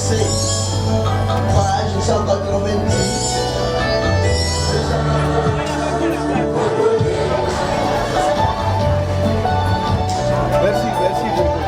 danser. Voilà, je suis encore trompé. Merci beaucoup.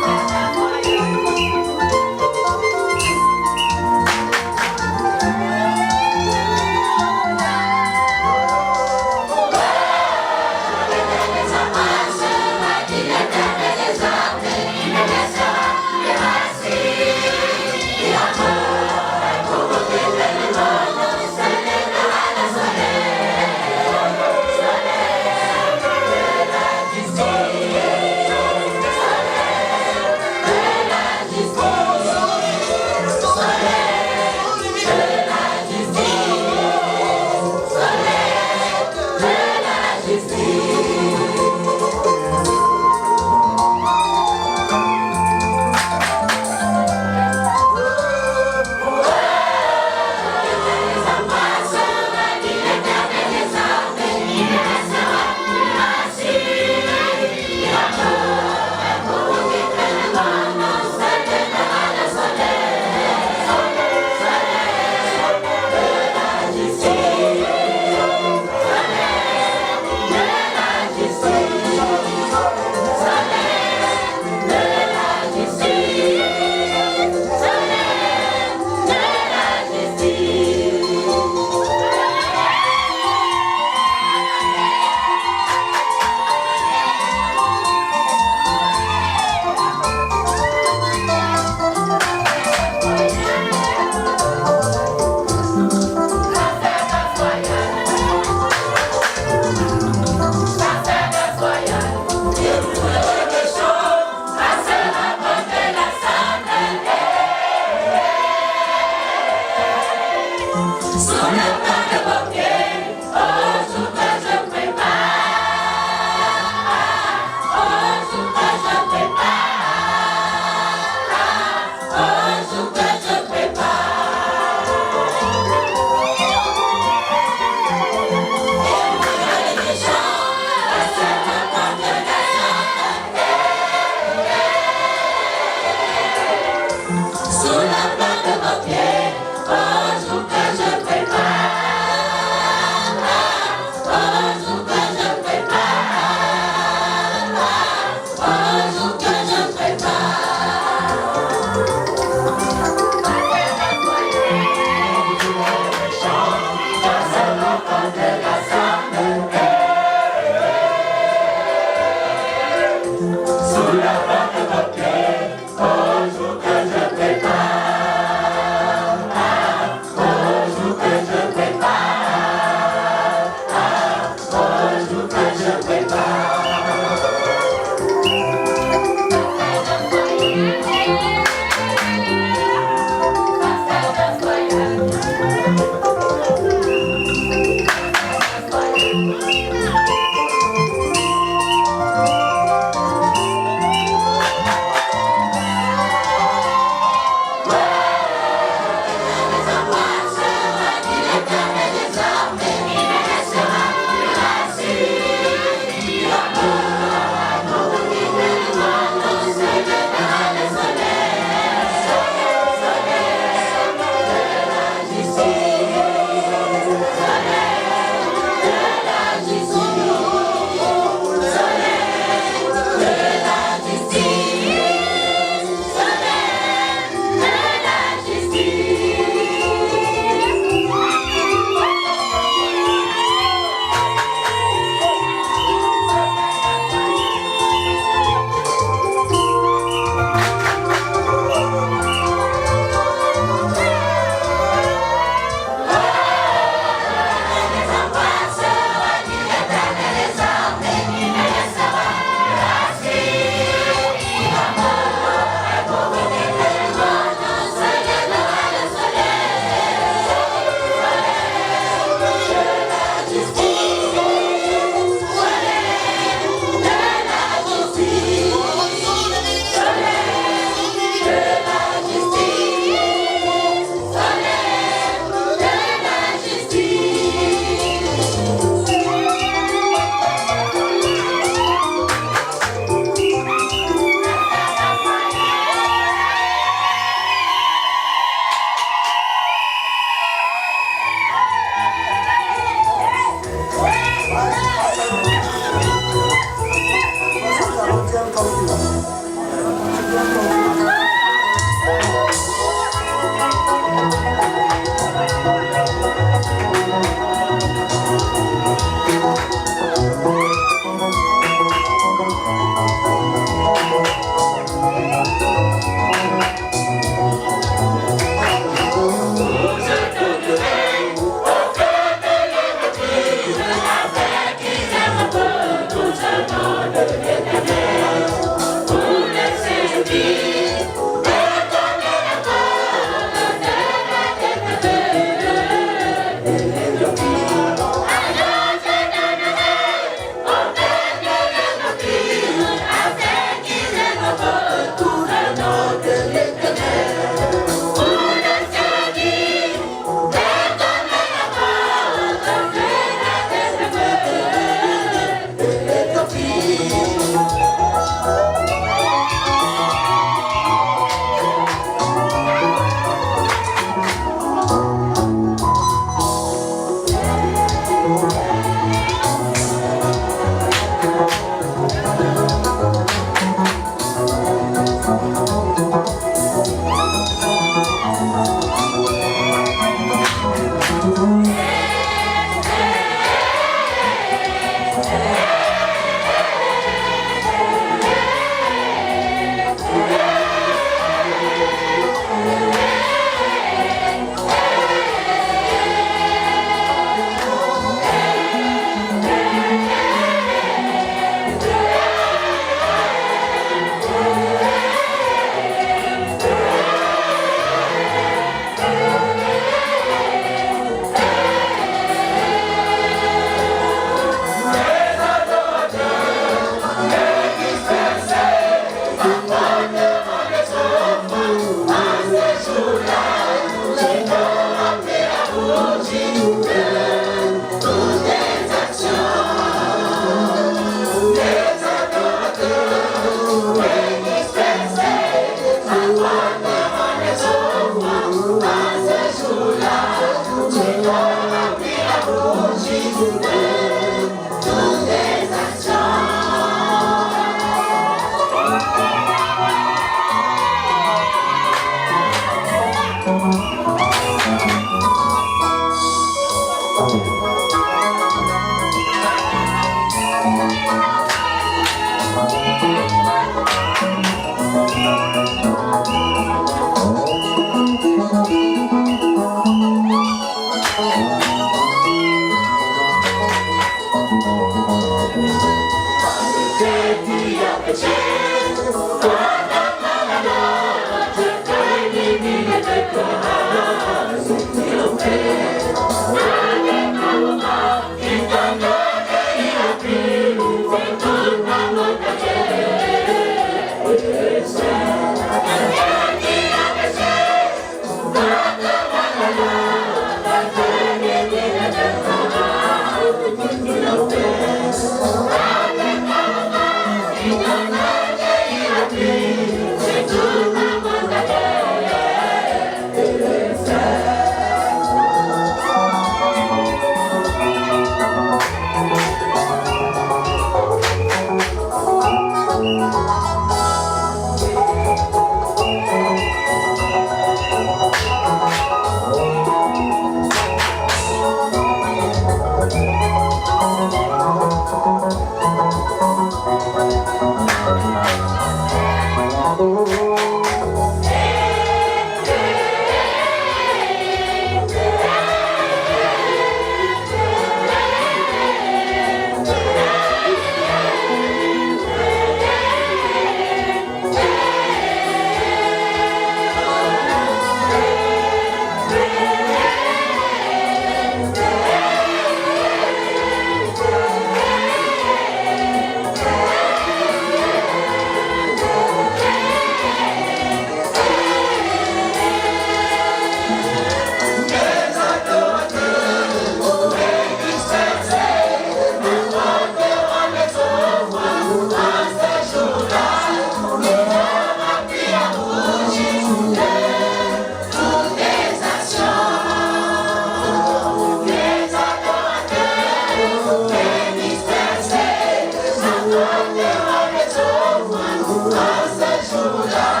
Jour-là.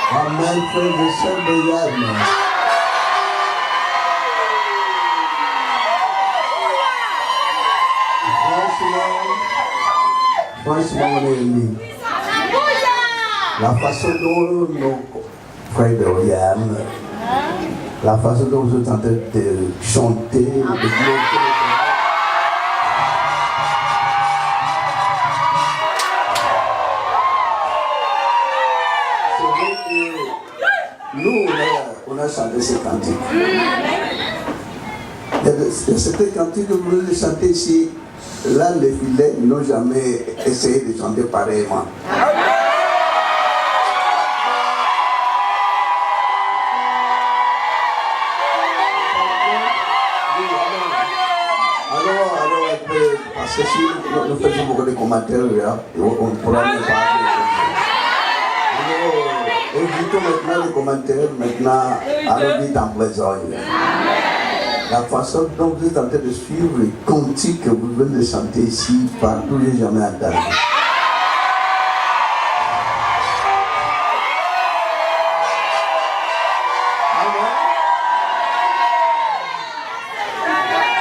Amen, frères et sœurs de Yann. Franchement, on est émis. La façon dont nos frères de Yann, la façon dont vous êtes en train de chanter, de chanter, nous, on a chanté ces cantiques. Il y a certains cantiques que vous voulez chanter ici. Là, les filets n'ont jamais essayé de chanter pareillement. Alors, parce que si nous faisons beaucoup de commentaires, on pourra nous parler. Évitons maintenant les commentaires, maintenant, allons vite en besogne. La façon dont vous êtes en train de suivre les cantiques que vous venez de chanter ici, partout, j'ai jamais entendu.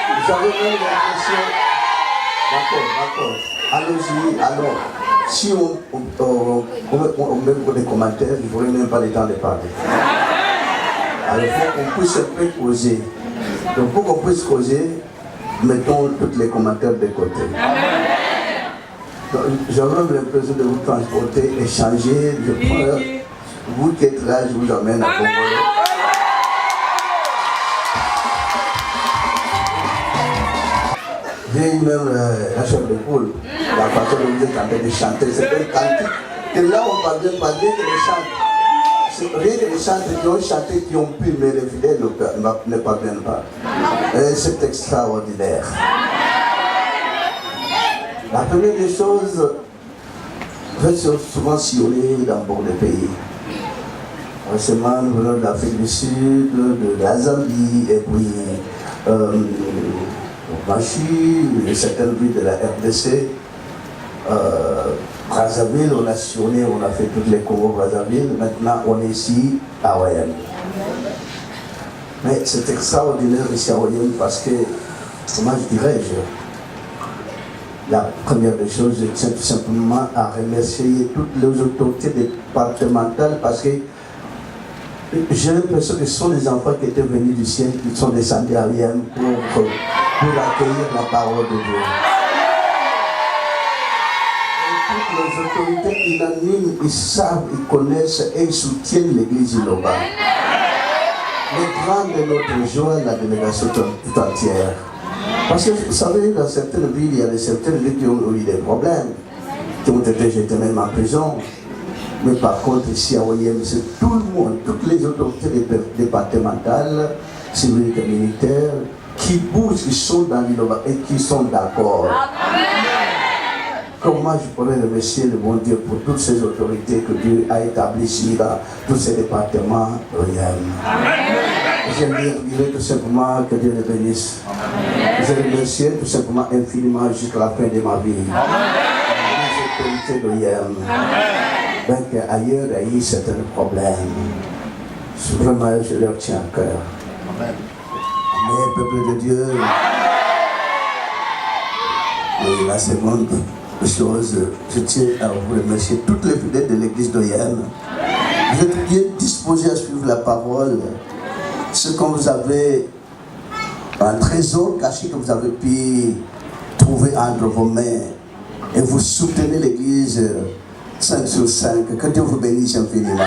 Vous avez même l'impression. D'accord. Allons-y, alors. Si on met des commentaires, il ne faudrait même pas le temps de parler. Alors, il faut qu'on puisse un peu causer. Donc, pour qu'on puisse causer, mettons tous les commentaires de côté. J'aurais l'impression de vous transporter, échanger. Je prends, vous qui êtes là, je vous emmène à Congo. J'ai eu même la chair de poule, la façon dont vous êtes en train de chanter. C'est un cantique que là on parvient pas rien que les chants. C'est rien que les chants qui ont chanté, qui ont pu, mais les fidèles ne parviennent pas. C'est extraordinaire. La première des choses, vous êtes souvent sillonné dans beaucoup de pays. Récemment, nous venons de l'Afrique du Sud, de la Zambie, et puis Machi, certaines villes de la RDC, Brazzaville, on a sillonné, on a fait toutes les Congo Brazzaville, maintenant on est ici à Wayane. Mais c'est extraordinaire ici à Wayane parce que, comment je dirais-je, la première des choses, je tiens tout simplement à remercier toutes les autorités départementales parce que j'ai l'impression que ce sont des enfants qui étaient venus du ciel, qui sont descendus à Wayane pour accueillir la parole de Dieu. Et toutes les autorités unanimes, ils savent, ils connaissent et ils soutiennent l'église Iloba. Le grand de notre joie, la délégation tout entière. Parce que vous savez, dans certaines villes, il y a certaines villes qui ont eu des problèmes, qui ont été jetés même en prison. Mais par contre, ici à Oyem, c'est tout le monde, toutes les autorités départementales, civiles et militaires, qui bougent, qui sont dans l'innovation et qui sont d'accord. Comment je pourrais remercier le bon Dieu pour toutes ces autorités que Dieu a établies ici dans tous ces départements J'aimerais dire tout simplement que Dieu les bénisse. Je remercie tout simplement infiniment jusqu'à la fin de ma vie. Les autorités d'OIM. Bien qu'ailleurs il y a eu certains problèmes. Vraiment, je leur tiens à cœur. Amen, peuple de Dieu. Et la seconde chose, je tiens à vous remercier toutes les fidèles de l'église d'OIM. Vous êtes bien disposés à suivre la parole. Ce que vous avez, un trésor caché que vous avez pu trouver entre vos mains. Et vous soutenez l'église 5 sur 5. Que Dieu vous bénisse infiniment.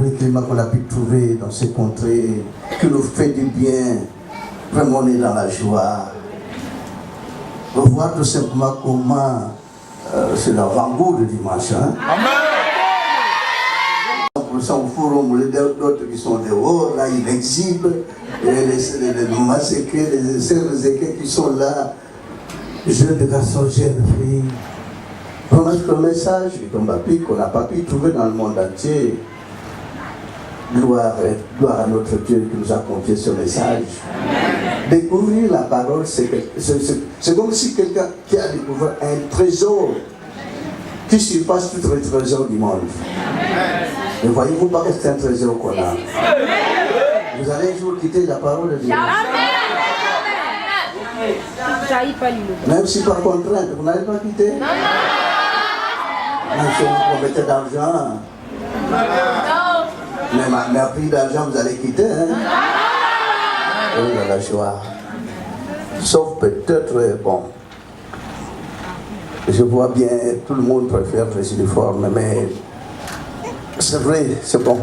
Le climat qu'on a pu trouver dans ces contrées, qui nous fait du bien, vraiment on est dans la joie. On voit tout simplement comment c'est l'avant-goût de dimanche. Hein? Au forum, d'autres qui sont dehors, là ils exhibent, les massacrés, les sœurs qui sont là, jeunes garçons, jeunes filles. On a ce message qu'on n'a pas pu trouver dans le monde entier. Gloire à notre Dieu qui nous a confié ce message. Découvrir la parole, c'est comme si quelqu'un qui a découvert un trésor qui surpasse tout le trésor du monde. Ne voyez-vous pas que c'est un trésor qu'on a? Vous allez un jour quitter la parole de Dieu. Même si par contrainte, vous n'allez pas quitter. Même si vous promettez d'argent. Mais à prix d'argent, vous allez quitter. Hein? Oui, dans la joie. Sauf peut-être, bon, je vois bien, tout le monde préfère les uniformes, mais c'est vrai, c'est bon.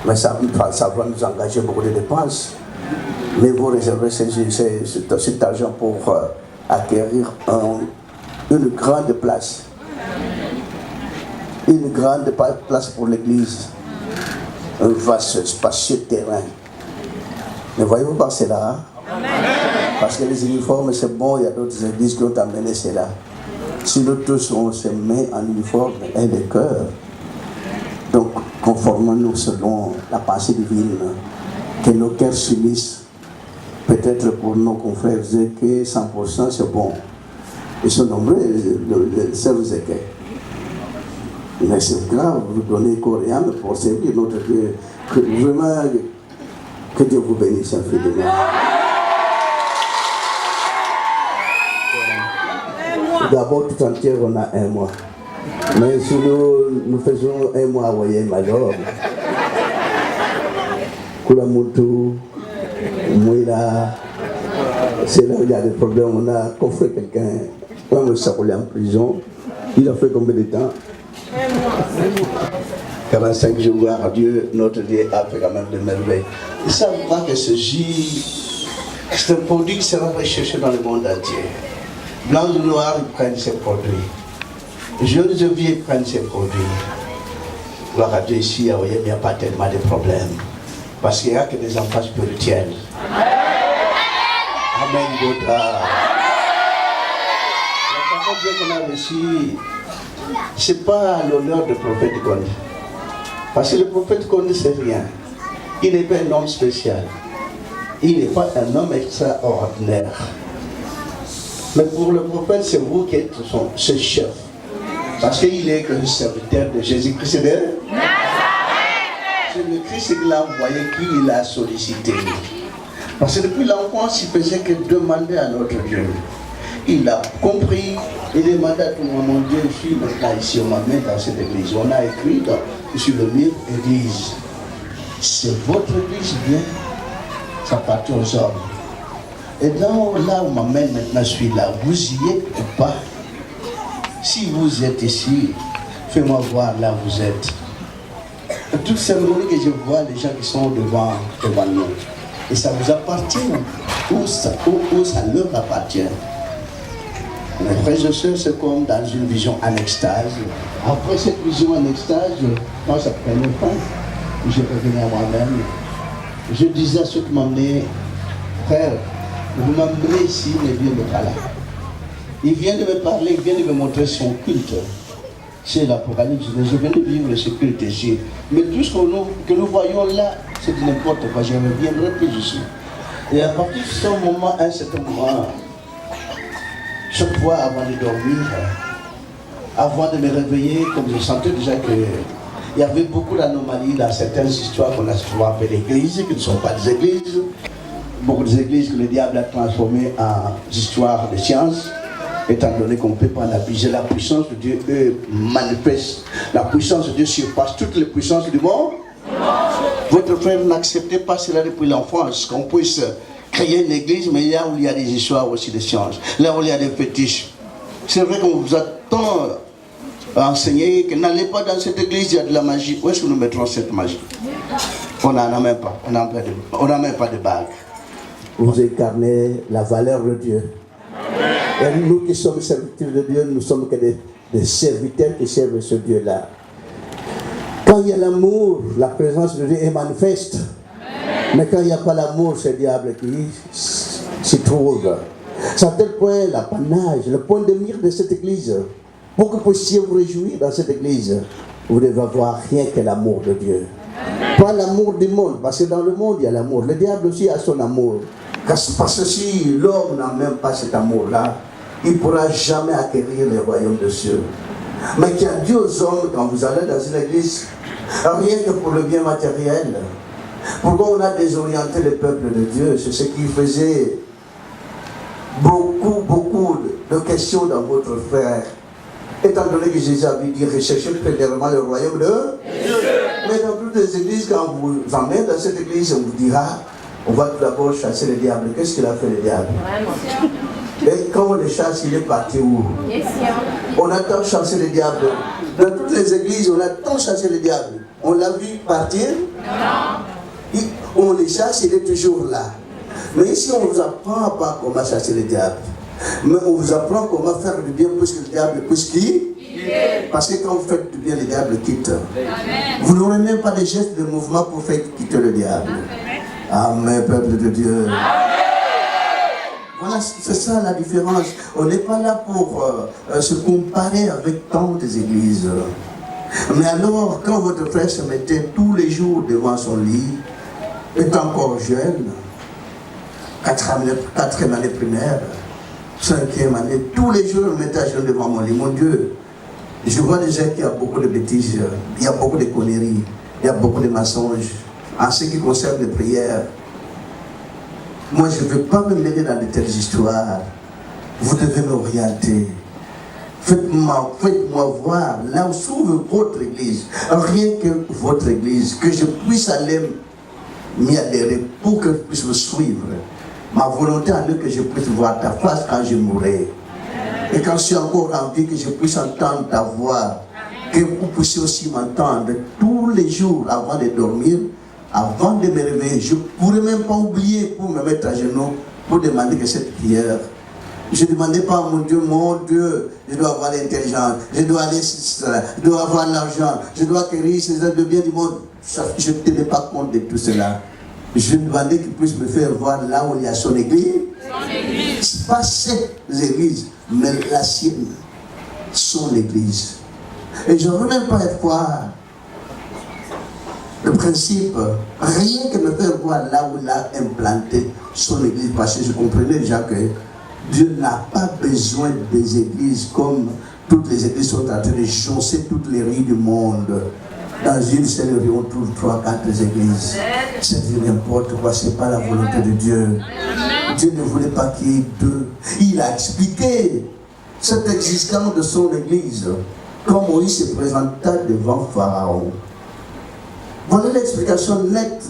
Mais ça va nous engager beaucoup de dépenses. Mais vous réservez cet argent pour acquérir une grande place. Une grande place pour l'église. Un vaste, spacieux terrain. Ne voyez-vous pas cela? Parce que les uniformes, c'est bon, il y a d'autres églises qui ont amené cela. Si nous tous, on se met en uniforme et le cœur, donc conformons-nous selon la pensée divine, que nos cœurs s'unissent. Peut-être pour nos confrères que 100% c'est bon. Ils sont nombreux, les sœurs Zéké. Mais c'est grave, vous donnez corps et âme pour servir notre Dieu. Vraiment, que Dieu vous bénisse infiniment. D'abord, tout entier, on a un mois. Mais si nous faisons un mois, vous voyez, major. Kulamutu, Mouila, c'est là où il y a des problèmes. On a coffré quelqu'un, quand on s'est roulé en prison, il a fait combien de temps? 45 jours, gloire à Dieu, notre Dieu a fait quand même de merveilles. Ils savent pas que ce J, c'est un produit qui sera recherché dans le monde entier. Blancs ou noirs, ils prennent ces produits. Jeunes et vieux prennent ces produits. Gloire à Dieu, ici, il n'y a pas tellement de problèmes. Parce qu'il n'y a que des enfants spirituels. Amen, Godra. La parole de Dieu qu'on a reçue, ce n'est pas l'honneur du prophète Condé. Parce que le prophète Condé, c'est rien. Il n'est pas un homme spécial. Il n'est pas un homme extraordinaire. Mais pour le prophète, c'est vous qui êtes ce chef. Parce qu'il est que le serviteur de Jésus-Christ de Nazareth. C'est le Christ qui l'a envoyé, qui l'a sollicité. Parce que depuis l'enfance, il faisait que demander à notre Dieu. Il a compris, il demandait à tout le monde, mon Dieu, je suis maintenant ici, on m'amène dans cette église. On a écrit sur le mur, église. C'est votre église bien, ça appartient aux hommes. Et dans là où on m'amène maintenant, je suis là, vous y êtes ou pas? Si vous êtes ici, fais-moi voir là où vous êtes. Toute cérémonie que je vois, les gens qui sont devant nous. Et ça vous appartient ou ça leur appartient. Mes frères et sœurs, c'est comme dans une vision en extase. Après cette vision en extase, quand ça prenait fin, je revenais à moi-même. Je disais à ceux qui m'emmenaient, frère, vous m'emmenez ici, mais Dieu n'est pas là. Il vient de me parler, il vient de me montrer son culte. C'est l'Apocalypse, je viens de vivre ce culte ici. Mais tout ce que nous voyons là, c'est de n'importe quoi, je ne reviendrai plus ici. Et à partir de ce moment, à un certain moment, chaque fois avant de dormir, avant de me réveiller, comme je sentais déjà qu'il y avait beaucoup d'anomalies dans certaines histoires qu'on a souvent appelées églises, qui ne sont pas des églises. Beaucoup d'églises que le diable a transformées en histoires de science, étant donné qu'on ne peut pas en abuser. La puissance de Dieu manifeste. La puissance de Dieu surpasse toutes les puissances du monde. Votre frère n'acceptait pas cela depuis l'enfance, qu'on puisse créer une église, mais là où il y a des histoires aussi de sciences, là où il y a des fétiches. C'est vrai qu'on vous attend à enseigner que n'allez pas dans cette église, il y a de la magie. Où est-ce que nous mettrons cette magie? On n'en a même pas. On n'a même pas de bague. Vous incarnez la valeur de Dieu. Et nous qui sommes serviteurs de Dieu, nous sommes que des serviteurs qui servent ce Dieu-là. Quand il y a l'amour, la présence de Dieu est manifeste. Mais quand il n'y a pas l'amour, c'est le diable qui s'y trouve. C'est à tel point l'apanage, le point de mire de cette église. Pour que vous puissiez vous réjouir dans cette église, vous devez avoir rien que l'amour de Dieu. Pas l'amour du monde, parce que dans le monde il y a l'amour. Le diable aussi a son amour. Parce que si l'homme n'a même pas cet amour-là, il ne pourra jamais acquérir le royaume de Dieu. Mais qui a dit aux hommes, quand vous allez dans une église, rien que pour le bien matériel. Pourquoi on a désorienté le peuple de Dieu? C'est ce qui faisait beaucoup de questions dans votre frère. Étant donné que Jésus avait dit, recherchez premièrement le royaume de Dieu. Mais dans toutes les églises, quand on vous emmène dans cette église, on vous dira, on va tout d'abord chasser le diable. Qu'est-ce qu'il a fait le diable? Et quand on le chasse, il est parti où? On attend chasser le diable. Dans toutes les églises, on attend chasser le diable. On l'a vu partir? Non. On le chasse, il est toujours là. Mais ici, on ne vous apprend pas comment chasser le diable. Mais on vous apprend comment faire du bien puisque le diable quitte. Parce que quand vous faites du bien, le diable quitte. Amen. Vous n'aurez même pas de gestes de mouvement pour faire quitter le diable. Amen, peuple de Dieu. Amen. Voilà, c'est ça la différence. On n'est pas là pour se comparer avec tant des églises. Mais alors, quand votre frère se mettait tous les jours devant son lit, étant encore jeune, 4e année primaire, 5e année, tous les jours, je me mettais à genoux devant mon lit. Mon Dieu, je vois déjà qu'il y a beaucoup de bêtises, il y a beaucoup de conneries, il y a beaucoup de mensonges. En ce qui concerne les prières, moi je ne veux pas me mêler dans de telles histoires. Vous devez m'orienter. Faites-moi voir là où s'ouvre votre église, rien que votre église, que je puisse aller m'y adhérer pour que je puisse me suivre. Ma volonté en est que je puisse voir ta face quand je mourrai. Et quand je suis encore en vie, que je puisse entendre ta voix. Que vous puissiez aussi m'entendre tous les jours avant de dormir, avant de me réveiller. Je ne pourrais même pas oublier pour me mettre à genoux, pour demander que cette prière. Je ne demandais pas à mon Dieu, je dois avoir l'intelligence, je dois aller, je dois avoir l'argent, je dois acquérir ces êtres de bien du monde. Je ne tenais pas compte de tout cela. Je demandais qu'il puisse me faire voir là où il y a son église. Pas cette église, mais la sienne, son église. Et je ne veux même pas voir le principe, rien que me faire voir là où il a implanté son église, parce que je comprenais déjà que Dieu n'a pas besoin des églises comme toutes les églises sont en train de chausser toutes les rues du monde. Dans une seule rue, on trouve 3, 4 églises. C'est n'importe quoi, ce n'est pas la volonté de Dieu. Dieu ne voulait pas qu'il y ait deux. Il a expliqué cette existence de son église quand Moïse se présenta devant Pharaon. Voilà l'explication nette.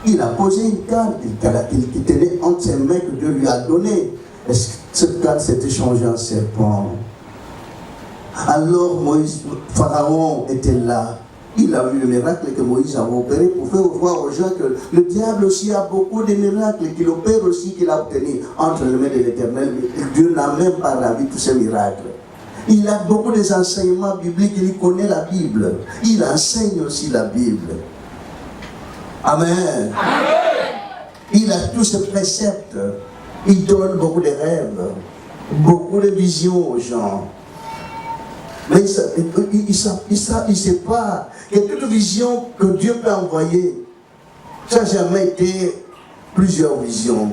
Il a posé une canne qui tenait entre ses mains que Dieu lui a donnée. Et cette canne s'est échangée en serpent. Alors Pharaon était là. Il a vu le miracle que Moïse a opéré pour faire voir aux gens que le diable aussi a beaucoup de miracles qu'il opère aussi, qu'il a obtenu entre les mains de l'Éternel. Dieu n'a même pas ravi tous ces miracles. Il a beaucoup d'enseignements bibliques, il connaît la Bible. Il enseigne aussi la Bible. Amen. Il a tous ses préceptes. Il donne beaucoup de rêves, beaucoup de visions aux gens. Mais il ne sait pas que toute vision que Dieu peut envoyer, ça n'a jamais été plusieurs visions.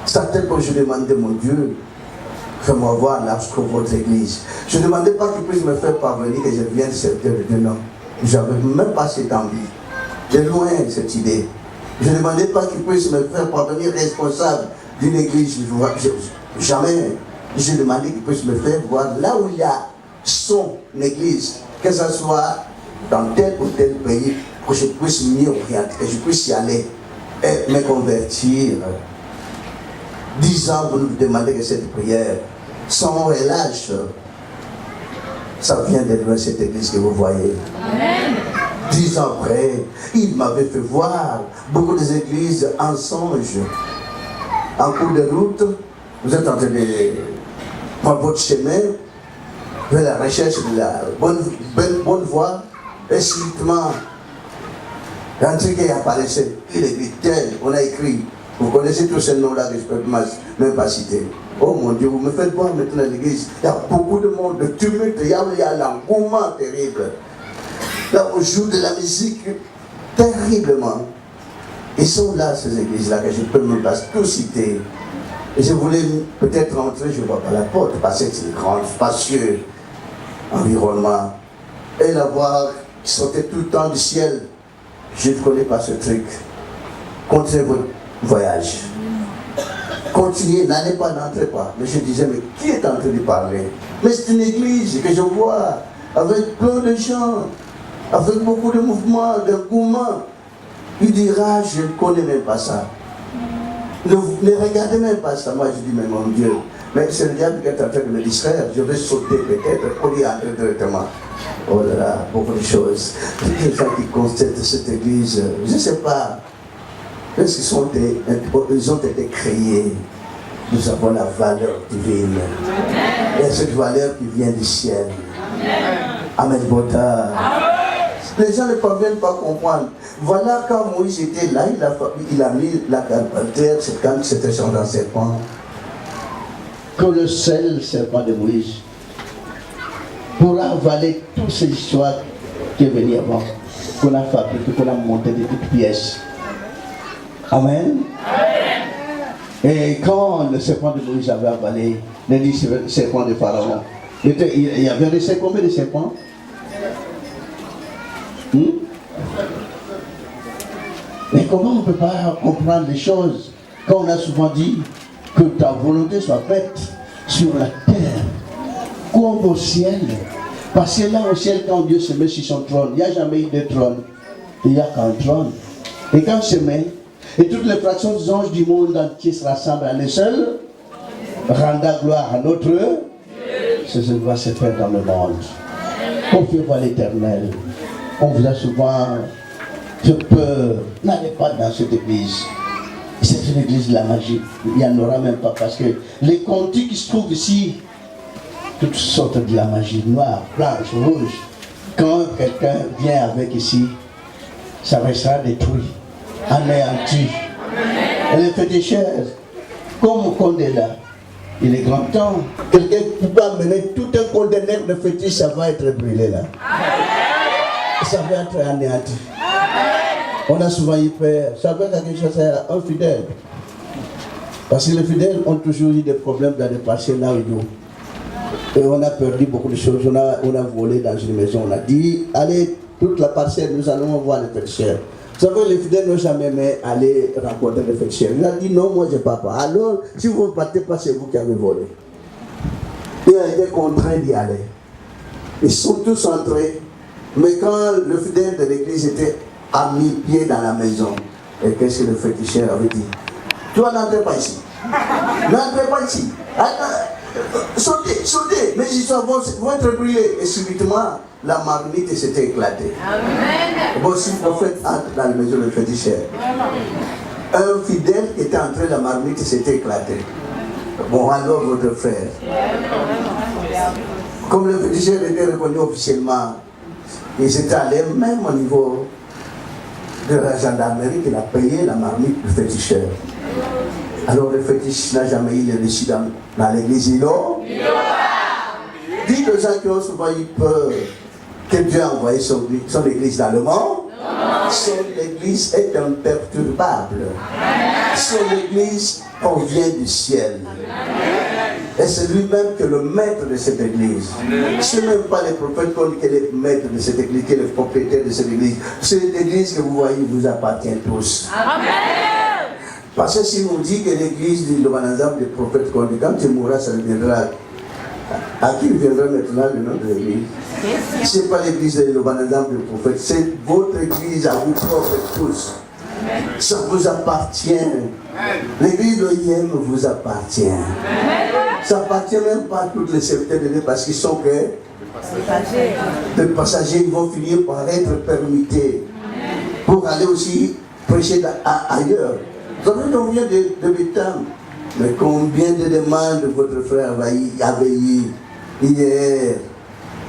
Certaines fois, je demandais, mon Dieu, fais-moi voir là sur votre église. Je ne demandais pas qu'il puisse me faire parvenir que je vienne servir de Dieu, non. Je n'avais même pas cette envie. J'ai loin cette idée. Je ne demandais pas qu'il puisse me faire parvenir responsable d'une église. Jamais. Je demandais qu'il puisse me faire voir là où il y a son église, que ce soit dans tel ou tel pays, que je puisse m'y orienter, que je puisse y aller et me convertir. 10 ans, vous nous demandez que cette prière, sans relâche, ça vient de cette église que vous voyez. Amen. 10 ans après, il m'avait fait voir beaucoup des églises en songe. En cours de route, vous êtes en train de prendre votre chemin vers la recherche de la bonne voie, et subitement, un truc qui apparaissait, il écrit tel, on a écrit, vous connaissez tous ces noms-là que je ne peux même pas citer. Oh mon Dieu, vous me faites voir maintenant l'église, il y a beaucoup de monde, de tumulte, il y a l'engouement terrible. Là, on joue de la musique terriblement. Ils sont là, ces églises-là, que je ne peux même pas tout citer. Et je voulais peut-être rentrer, je ne vois pas la porte, parce que c'est un grand, spacieux environnement. Et la voix qui sortait tout le temps du ciel. Je ne connais pas ce truc. Continuez votre voyage. Continuez, n'allez pas, n'entrez pas. Mais je disais, mais qui est en train de parler? Mais c'est une église que je vois, avec plein de gens, avec beaucoup de mouvements, d'engouement. Il dira, je ne connais même pas ça. Ne regardez même pas ça. Moi, je dis, mais mon Dieu, mais c'est le diable qui est en train de me distraire. Je vais sauter peut-être pour y entrer directement. Oh là là, beaucoup de choses. Toutes les gens qui constatent cette église, je ne sais pas. Parce qu'ils ils ont été créés. Nous avons la valeur divine. Et cette valeur qui vient du ciel. Amen. Bota. Les gens ne parviennent pas à comprendre. Voilà quand Moïse était là, il a mis la terre, c'est quand c'était sur un serpent. Que le seul serpent de Moïse pourra avaler toutes ces histoires qui sont venues avant, qu'on a fabriquées, qu'on a montées de toutes pièces. Amen. Et quand le serpent de Moïse avait avalé les 10 serpents de Pharaon, il y avait resté combien de serpents? Mais comment on ne peut pas comprendre les choses quand on a souvent dit que ta volonté soit faite sur la terre comme au ciel? Parce que là au ciel, quand Dieu se met sur son trône, il n'y a jamais eu de trône, il n'y a qu'un trône. Et quand il se met, et toutes les fractions des anges du monde entier se rassemblent à un seul, rendant gloire à notre Dieu, ce va se faire dans le monde. Confiez-vous à l'Éternel. On vous a souvent fait peur. N'allez pas dans cette église. C'est une église de la magie. Il n'y en aura même pas parce que les contis qui se trouvent ici, toutes sortes de la magie, noire, blanche, rouge. Quand quelqu'un vient avec ici, ça restera détruit, anéanti. Et les féticheurs, comme au Condé là, il est grand temps. Quelqu'un qui peut amener tout un conteneur de fétiches, ça va être brûlé là. Ça va être anéanti. On a souvent eu peur. Ça veut dire quelque chose à un fidèle. Parce que les fidèles ont toujours eu des problèmes dans le passé là où ils vont. Et on a perdu beaucoup de choses. On a volé dans une maison. On a dit, allez, toute la parcelle, nous allons voir les féticheurs. Vous savez, les fidèles n'ont jamais aimé aller rencontrer les féticheurs. Il a dit, non, moi je ne pars pas. Alors, si vous ne partez pas, c'est vous qui avez volé. Il a été contraint d'y aller. Ils sont tous entrés. Mais quand le fidèle de l'église était à 1000 pieds dans la maison, et qu'est-ce que le féticheur avait dit? Toi, n'entrez pas ici. N'entrez pas ici. Sautez, mes histoires vont être brûlées. Et subitement, la marmite s'est éclatée. Amen. Bon, si le prophète entre dans la maison de féticheur, un fidèle qui était entré, la marmite s'est éclatée. Bon, alors votre frère. Comme le féticheur était reconnu officiellement, il s'était allé même au niveau de la gendarmerie qu'il a payé la marmite du féticheur. Alors le fétiche n'a jamais eu le reçu dans l'église. Dites aux gens qui ont souvent eu peur que Dieu a envoyé son église dans le monde. Son église est imperturbable. Son église provient du ciel. Et c'est lui-même qui est le maître de cette église. Ce n'est même pas les prophètes qui est le maître de cette église, qui est le propriétaire de cette église. Cette église que vous voyez vous appartient tous. Amen. Parce que si on dit que l'église de l'Obanazam des prophètes, quand tu mourras, ça deviendra. À qui viendra maintenant le nom de l'église? Ce n'est pas l'église de l'Obanazam des prophètes, c'est votre église à vous propres tous. Ça vous appartient. L'église de l'OIM vous appartient. Ça appartient même pas à toutes les serviteurs de Dieu parce qu'ils sont que des passagers, ils vont finir par être permutés pour aller aussi prêcher ailleurs. Vous savez combien de Bétham, mais combien de demandes votre frère avait eu hier,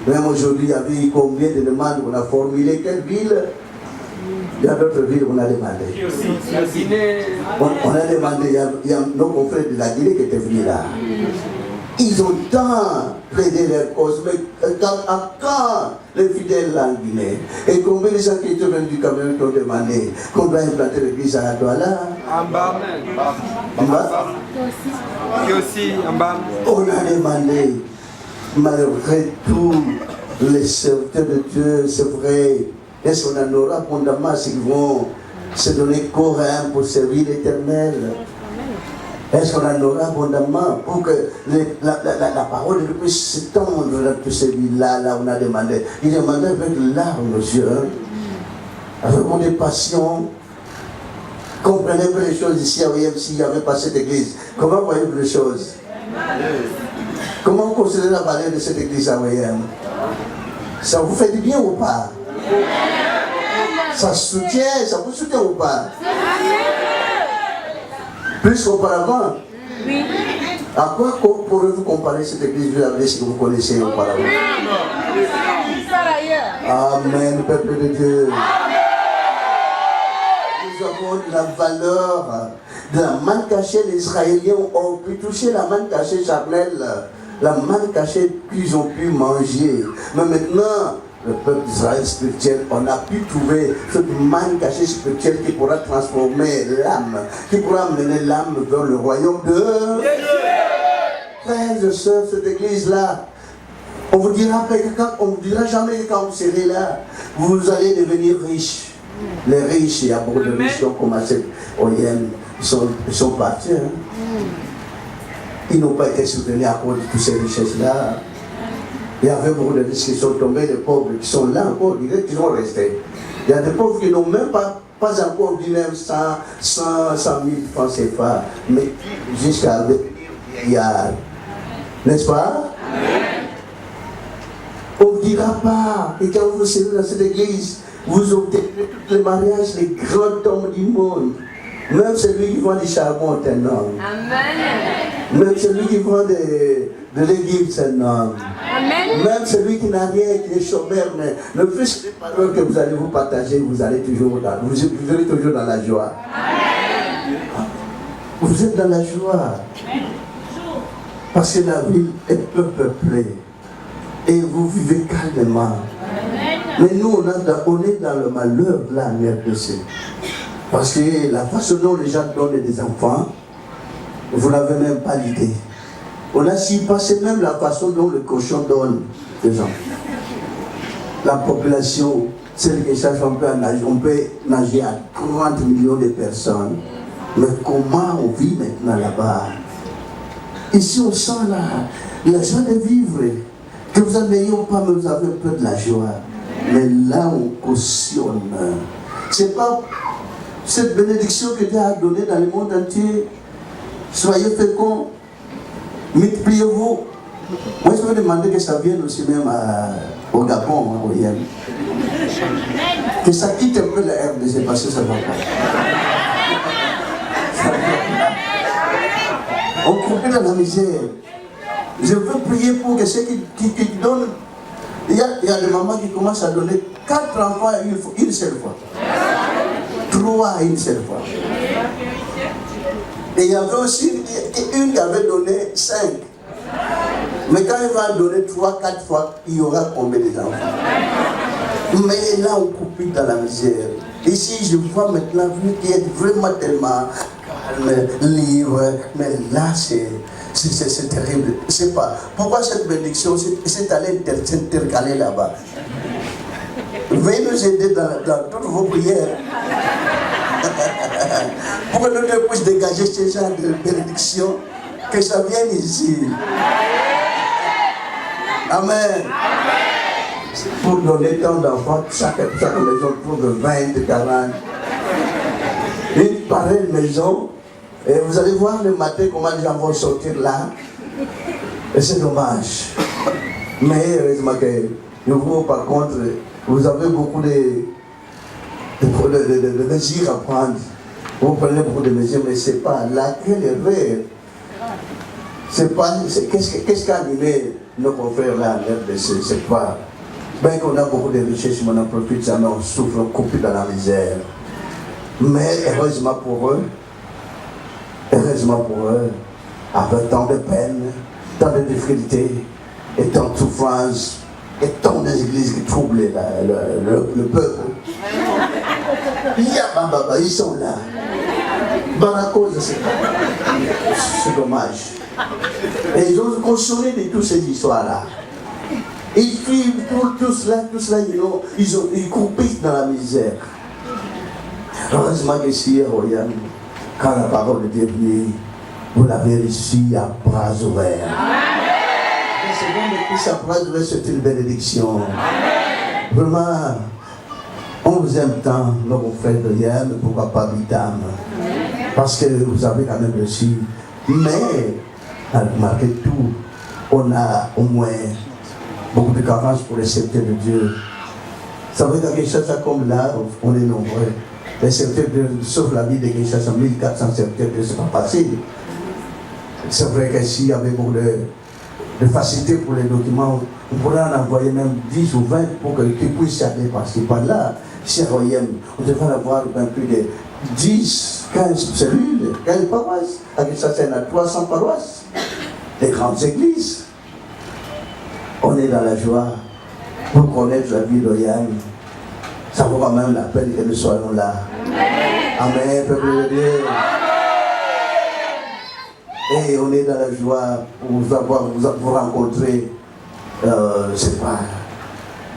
même aujourd'hui, il y avait eu combien de demandes qu'on a formulées, quelle ville? Il y a d'autres villes qu'on a demandé. On a demandé, il y a nos confrères de la Guinée qui étaient venus là. Ils ont tant plaidé leur cause, mais quand les fidèles en Guinée, et combien de gens qui étaient venus du Cameroun qui ont demandé qu'on doit implanter l'église à Douala? On a demandé, malgré tout, les serviteurs de Dieu, c'est vrai. Est-ce qu'on en aura abondamment s'ils vont se donner corps et âme pour servir l'Éternel? Est-ce qu'on en aura abondamment pour que la parole de Dieu puisse s'étendre dans tous ces villes-là, là on a demandé. Il demandait avec larmes aux yeux, avec des passions. Comprenez un peu les choses ici à OIM s'il n'y avait pas cette église. Comment voyez-vous les choses? Comment vous considérez la valeur de cette église à OIM? Ça vous fait du bien ou pas? Ça vous soutient ou pas? Plus qu'auparavant. Oui. À quoi pourrez-vous comparer cette église avec ce que vous connaissez auparavant? Amen, peuple de Dieu. Nous avons la valeur de la manne cachée. Les Israéliens ont pu toucher la manne cachée charnelle, la manne cachée qu'ils ont pu manger. Mais maintenant, le peuple d'Israël spirituel, on a pu trouver cette manne cachée spirituelle qui pourra transformer l'âme, qui pourra mener l'âme vers le royaume de Dieu. Frères et sœurs, cette église-là, on vous dira jamais que quand vous serez là, vous allez devenir riches. Les riches, il y a beaucoup de riches qui ont commencé au Yémen, ils sont partis. Ils n'ont pas été soutenus à cause de toutes ces richesses-là. Il y avait beaucoup de riches qui sont tombés, des pauvres qui sont là encore, qui vont rester. Il y a des pauvres qui n'ont même pas encore dit même 100 000 francs CFA, mais jusqu'à devenir milliards. N'est-ce pas? On ne dira pas que quand vous serez dans cette église, vous obtiendrez tous les mariages, les grands hommes du monde. Même celui qui vend du charbon est un homme. Amen. Même celui qui vend de légumes, c'est un homme. Amen. Même celui qui n'a rien, qui est chômeur, mais le plus des paroles que vous allez vous partager, vous allez toujours vous serez toujours dans la joie. Amen. Vous êtes dans la joie. Parce que la ville est peu peuplée. Et vous vivez calmement. Mais nous, on est dans le malheur de la mère de Dieu. Parce que la façon dont les gens donnent des enfants, vous n'avez même pas l'idée. On a si passé même la façon dont le cochon donne des enfants. La population, celle qui cherche un peu à nager, on peut nager à 30 millions de personnes. Mais comment on vit maintenant là-bas? Ici, on sent la joie de vivre. Que vous n'ayez pas, mais vous avez un peu de la joie. Mais là, on cautionne. C'est pas cette bénédiction que Dieu a donnée dans le monde entier. Soyez féconds. Multipliez-vous. Moi, je vais demander que ça vienne aussi même au Gabon, au Yen. Que ça quitte un peu la RDC parce que ça ne va pas. On coupe dans la misère. Je veux prier pour que ceux qui donnent. Il y a des mamans qui commencent à donner 4 enfants une seule fois. 3 une seule fois. Et il y avait aussi une qui avait donné 5. Mais quand il va donner 3, 4 fois, il y aura combien d'enfants? Mais là, on coupe dans la misère. Ici, je vois maintenant qui est vraiment tellement calme, libre. Mais là, c'est terrible. Je ne sais pas. Pourquoi cette bénédiction s'est allée s'intercaler là-bas? Veuillez nous aider dans toutes vos prières. Pour que nous puissions dégager ce genre de bénédiction, que ça vienne ici. Amen. Pour donner tant d'enfants, chaque maison trouve 20, 40. Une pareille maison, et vous allez voir le matin comment les gens vont sortir là. Et c'est dommage. Mais heureusement que vous, par contre, vous avez beaucoup de mesures à prendre. Vous prenez beaucoup de mesures, mais ce n'est pas laquelle erreur. C'est pas. Qu'est-ce qu'a animé nos confrères là en RDC? C'est pas. Bien qu'on a beaucoup de richesses, on en profite, jamais on souffre, on coupe dans la misère. Mais heureusement pour eux, avec tant de peine, tant de difficultés, et tant de souffrances, et tant d'églises qui troublent le peuple. Ils sont là. Barakose, c'est dommage. Et ils ont consolé de toutes ces histoires-là. Ils suivent tout cela, ils croupissent dans la misère. Heureusement que si, Royal, quand la parole de Dieu vient, vous l'avez reçue à bras ouverts. Et c'est bon de plus à bras ouverts, c'est une bénédiction. Vraiment, on vous aime tant, nos frères de Yann, pourquoi pas Bidam? Parce que vous avez quand même reçu. Mais, malgré tout, on a au moins beaucoup de carences pour les serviteurs de Dieu. Ça veut dire qu'à Kinshasa, comme là, on est nombreux. Les serviteurs de Dieu, sauf la vie de Kinshasa, 1400 serviteurs de Dieu, c'est pas facile. C'est vrai qu'ici, il y avait beaucoup de facilité pour les documents. On pourrait en envoyer même 10 ou 20 pour que tu puisses aller par-ci, par-là. Chez Royem, on devrait avoir un peu de 10, 15 cellules, 15 paroisses. À Kinshasa, il y en a 300 paroisses. Les grandes églises. On est dans la joie pour connaître la vie loyale. Ça vaut quand même la peine que nous soyons là. Amen, peuple de Dieu. Et on est dans la joie pour vous rencontrer. C'est pas.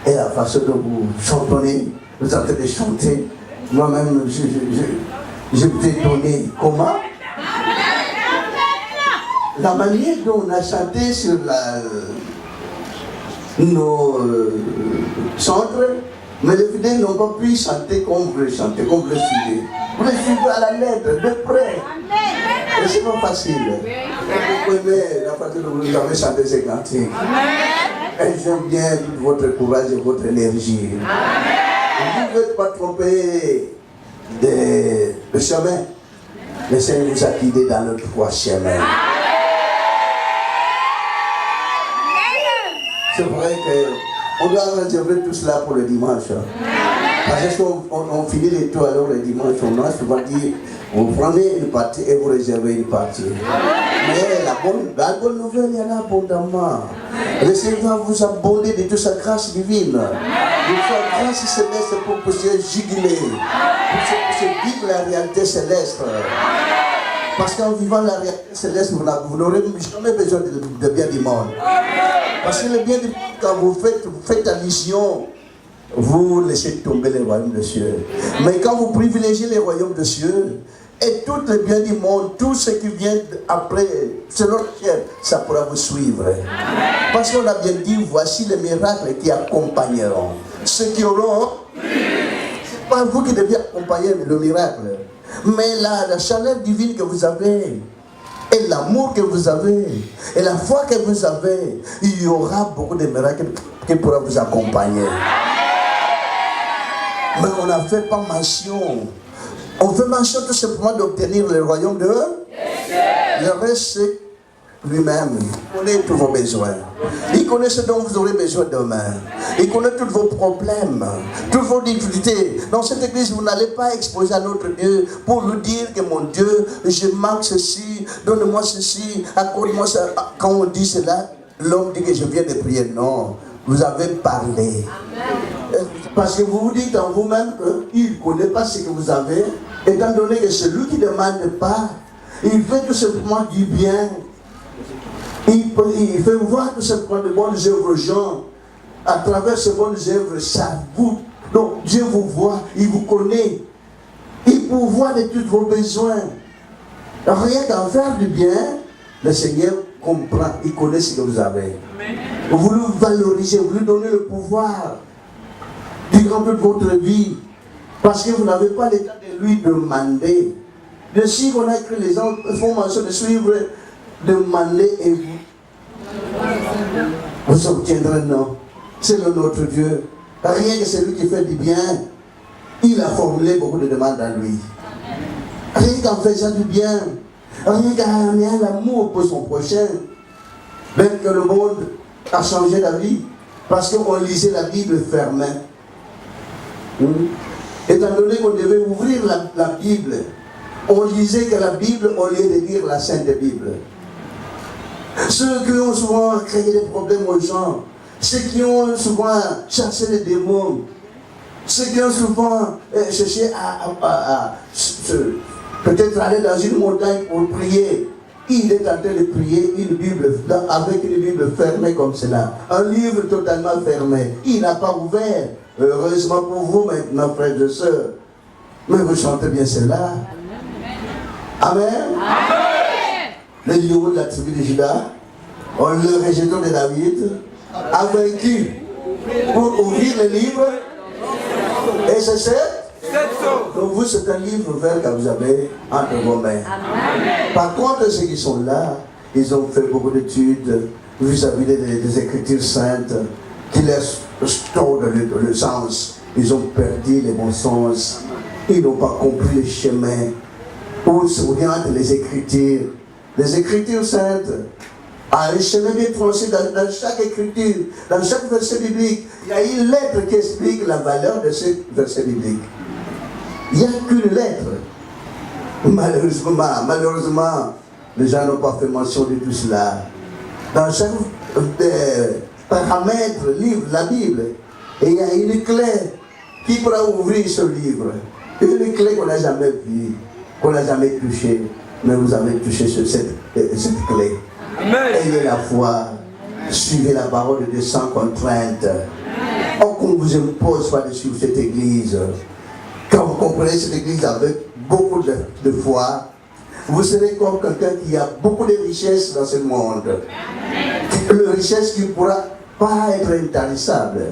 Et la façon dont vous chantonnez, vous êtes en train de chanter. Moi-même, je t'ai donné comment? La manière dont on a chanté sur nos centres, mais les fidèles n'ont pas pu chanter comme vous le chantez, comme vous le suivez. Vous le suivez à la lettre, de près. Et c'est pas facile. Et vous aimez la façon dont vous avez chanté ces cantiques. Et j'aime bien tout votre courage et votre énergie. Vous ne pouvez pas tromper de chemin. Le Seigneur vous a guidé dans notre trois chemins. C'est vrai qu'on doit réserver tout cela pour le dimanche. Parce qu'on finit les tours alors le dimanche, on a souvent dit, vous prenez une partie et vous réservez une partie. Mais la bonne nouvelle, il y en a abondamment. Le Seigneur va vous abonder de toute sa grâce divine. De sa grâce céleste pour pouvoir juguler, pour vivre la réalité céleste. Parce qu'en vivant la réalité céleste, vous n'aurez jamais besoin de bien du monde. Parce que le bien du monde, quand vous faites allusion, vous laissez tomber les royaumes de cieux. Mais quand vous privilégiez les royaumes de cieux, et tout le bien du monde, tout ce qui vient après, selon le ciel, ça pourra vous suivre. Parce qu'on a bien dit, voici les miracles qui accompagneront. Ceux qui auront, c'est pas vous qui devez accompagner le miracle, mais la chaleur divine que vous avez et l'amour que vous avez, et la foi que vous avez, il y aura beaucoup de miracles qui pourront vous accompagner. Mais on n'a fait pas mention. On fait mention tout simplement d'obtenir le royaume de Dieu. Le reste, c'est lui-même. Il connaît tous vos besoins. Il connaît ce dont vous aurez besoin demain. Il connaît tous vos problèmes, toutes vos difficultés. Dans cette église, vous n'allez pas exposer à notre Dieu pour lui dire que mon Dieu, je manque ceci, donne-moi ceci, accorde-moi ça. Quand on dit cela, l'homme dit que je viens de prier. Non, vous avez parlé. Amen. Parce que vous vous dites en vous-même qu'il ne connaît pas ce que vous avez, étant donné que celui qui ne demande pas, il fait tout simplement du bien. Il fait voir tout simplement de bonnes œuvres aux gens. À travers ces bonnes œuvres, ça vous. Donc Dieu vous voit, il vous connaît. Il pourvoit de tous vos besoins. Rien qu'à faire du bien, le Seigneur comprend, il connaît ce que vous avez. Vous le valorisez, vous lui donnez le pouvoir durant toute votre vie. Parce que vous n'avez pas l'état de lui demander. De suivre, on a écrit, les gens font mention de suivre, demander et vous obtiendrez, non. C'est le notre Dieu. Rien que celui qui fait du bien, il a formulé beaucoup de demandes à lui. Rien qu'en faisant du bien, rien qu'en ayant l'amour pour son prochain, même que le monde a changé la vie, parce qu'on lisait la Bible fermée. Étant donné qu'on devait ouvrir la Bible, on lisait que la Bible au lieu de lire la Sainte Bible. Ceux qui ont souvent créé des problèmes aux gens, ceux qui ont souvent chassé les démons, ceux qui ont souvent cherché à peut-être aller dans une montagne pour prier, il est en train de prier une Bible, avec une Bible fermée comme cela, un livre totalement fermé, il n'a pas ouvert. Heureusement pour vous maintenant, frères et sœurs, mais vous chantez bien cela. Amen. Amen. Le lion de la tribu de Juda, le rejeton de David, a vaincu pour ouvrir le livre. Et c'est ça. Donc vous, c'est un livre vert que vous avez entre vos mains. Amen. Par contre, ceux qui sont là, ils ont fait beaucoup d'études vis-à-vis des Écritures saintes qui laissent tordre le sens. Ils ont perdu les bons sens. Ils n'ont pas compris le chemin où s'orientent les Écritures. Les Écritures saintes a un chemin bien tracé dans chaque écriture, dans chaque verset biblique. Il y a une lettre qui explique la valeur de ce verset biblique. Il n'y a qu'une lettre. Malheureusement, les gens n'ont pas fait mention de tout cela. Dans chaque paramètre, livre, la Bible, et il y a une clé qui pourra ouvrir ce livre. Une clé qu'on n'a jamais vue, qu'on n'a jamais touchée. Mais vous avez touché cette clé. Amen. Ayez la foi. Suivez la parole de Dieu sans contrainte. Qu'on ne vous impose pas de suivre cette église. Quand vous comprenez cette église avec beaucoup de foi, vous serez comme quelqu'un qui a beaucoup de richesses dans ce monde. Une richesse qui ne pourra pas être intarissable.